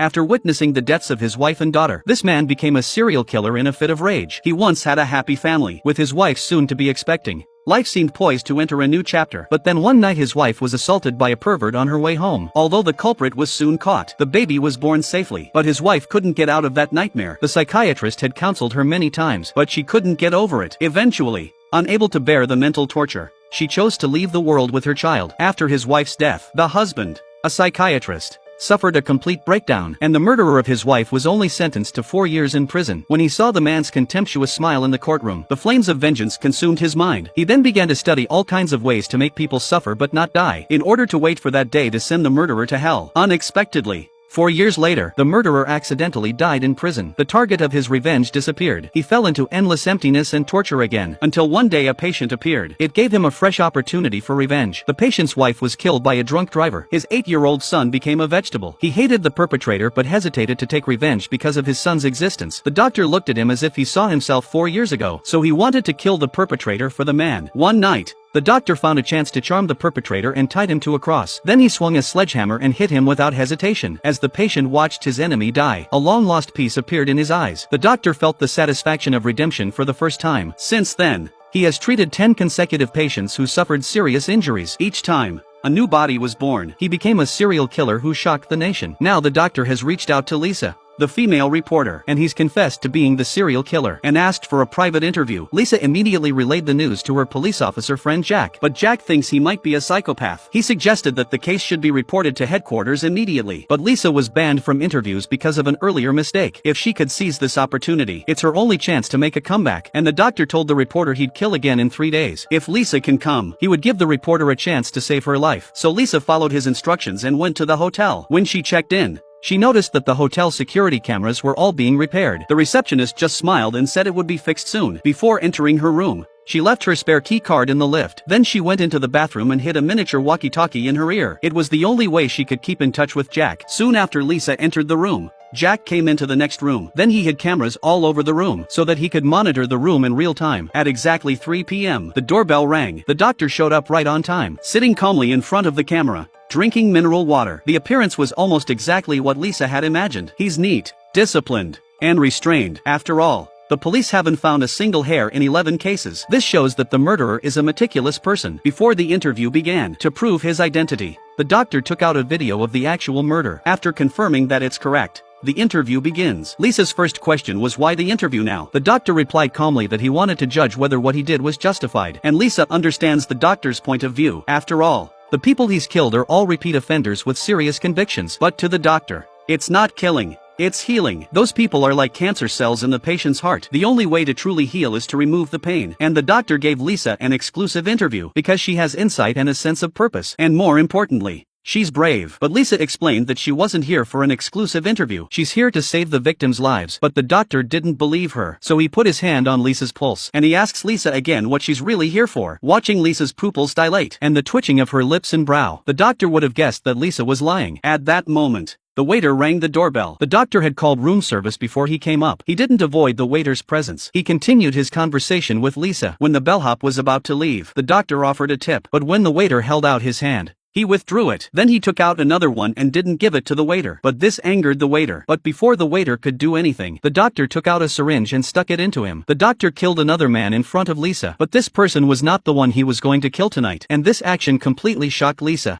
After witnessing the deaths of his wife and daughter, this man became a serial killer in a fit of rage. He once had a happy family, with his wife soon to be expecting. Life seemed poised to enter a new chapter, but then one night his wife was assaulted by a pervert on her way home. Although the culprit was soon caught, the baby was born safely, but his wife couldn't get out of that nightmare. The psychiatrist had counseled her many times, but she couldn't get over it. Eventually, unable to bear the mental torture, she chose to leave the world with her child. After his wife's death, the husband, a psychiatrist, suffered a complete breakdown, and the murderer of his wife was only sentenced to 4 years in prison. When he saw the man's contemptuous smile in the courtroom, the flames of vengeance consumed his mind. He then began to study all kinds of ways to make people suffer but not die, in order to wait for that day to send the murderer to hell. Unexpectedly, 4 years later, the murderer accidentally died in prison. The target of his revenge disappeared. He fell into endless emptiness and torture again, until one day a patient appeared. It gave him a fresh opportunity for revenge. The patient's wife was killed by a drunk driver. His 8-year-old son became a vegetable. He hated the perpetrator but hesitated to take revenge because of his son's existence. The doctor looked at him as if he saw himself 4 years ago, so he wanted to kill the perpetrator for the man. One night, the doctor found a chance to charm the perpetrator and tied him to a cross. Then he swung a sledgehammer and hit him without hesitation. As the patient watched his enemy die, a long-lost piece appeared in his eyes. The doctor felt the satisfaction of redemption for the first time. Since then, he has treated 10 consecutive patients who suffered serious injuries. Each time, a new body was born. He became a serial killer who shocked the nation. Now the doctor has reached out to Lisa, the female reporter, and he's confessed to being the serial killer and asked for a private interview. Lisa immediately relayed the news to her police officer friend Jack, but Jack thinks he might be a psychopath. He suggested that the case should be reported to headquarters immediately, but Lisa was banned from interviews because of an earlier mistake. If she could seize this opportunity, it's her only chance to make a comeback, and the doctor told the reporter he'd kill again in 3 days. If Lisa can come, he would give the reporter a chance to save her life. So Lisa followed his instructions and went to the hotel. When she checked in, she noticed that the hotel security cameras were all being repaired. The receptionist just smiled and said it would be fixed soon. Before entering her room, she left her spare key card in the lift. Then she went into the bathroom and hid a miniature walkie-talkie in her ear. It was the only way she could keep in touch with Jack. Soon after Lisa entered the room, Jack came into the next room. Then he hid cameras all over the room so that he could monitor the room in real time. At exactly 3 p.m., the doorbell rang. The doctor showed up right on time, sitting calmly in front of the camera, drinking mineral water. The appearance was almost exactly what Lisa had imagined. He's neat, disciplined, and restrained. After all, the police haven't found a single hair in 11 cases. This shows that the murderer is a meticulous person. Before the interview began, to prove his identity, the doctor took out a video of the actual murder. After confirming that it's correct, the interview begins. Lisa's first question was why the interview now? The doctor replied calmly that he wanted to judge whether what he did was justified, and Lisa understands the doctor's point of view. After all, the people he's killed are all repeat offenders with serious convictions. But to the doctor, it's not killing, it's healing. Those people are like cancer cells in the patient's heart. The only way to truly heal is to remove the pain. And the doctor gave Lisa an exclusive interview because she has insight and a sense of purpose. And more importantly, she's brave. But Lisa explained that she wasn't here for an exclusive interview. She's here to save the victims' lives. But the doctor didn't believe her. So he put his hand on Lisa's pulse, and he asks Lisa again what she's really here for. Watching Lisa's pupils dilate and the twitching of her lips and brow, the doctor would have guessed that Lisa was lying. At that moment, the waiter rang the doorbell. The doctor had called room service before he came up. He didn't avoid the waiter's presence. He continued his conversation with Lisa. When the bellhop was about to leave, the doctor offered a tip, but when the waiter held out his hand, he withdrew it. Then he took out another one and didn't give it to the waiter. But this angered the waiter. But before the waiter could do anything, the doctor took out a syringe and stuck it into him. The doctor killed another man in front of Lisa. But this person was not the one he was going to kill tonight. And this action completely shocked Lisa.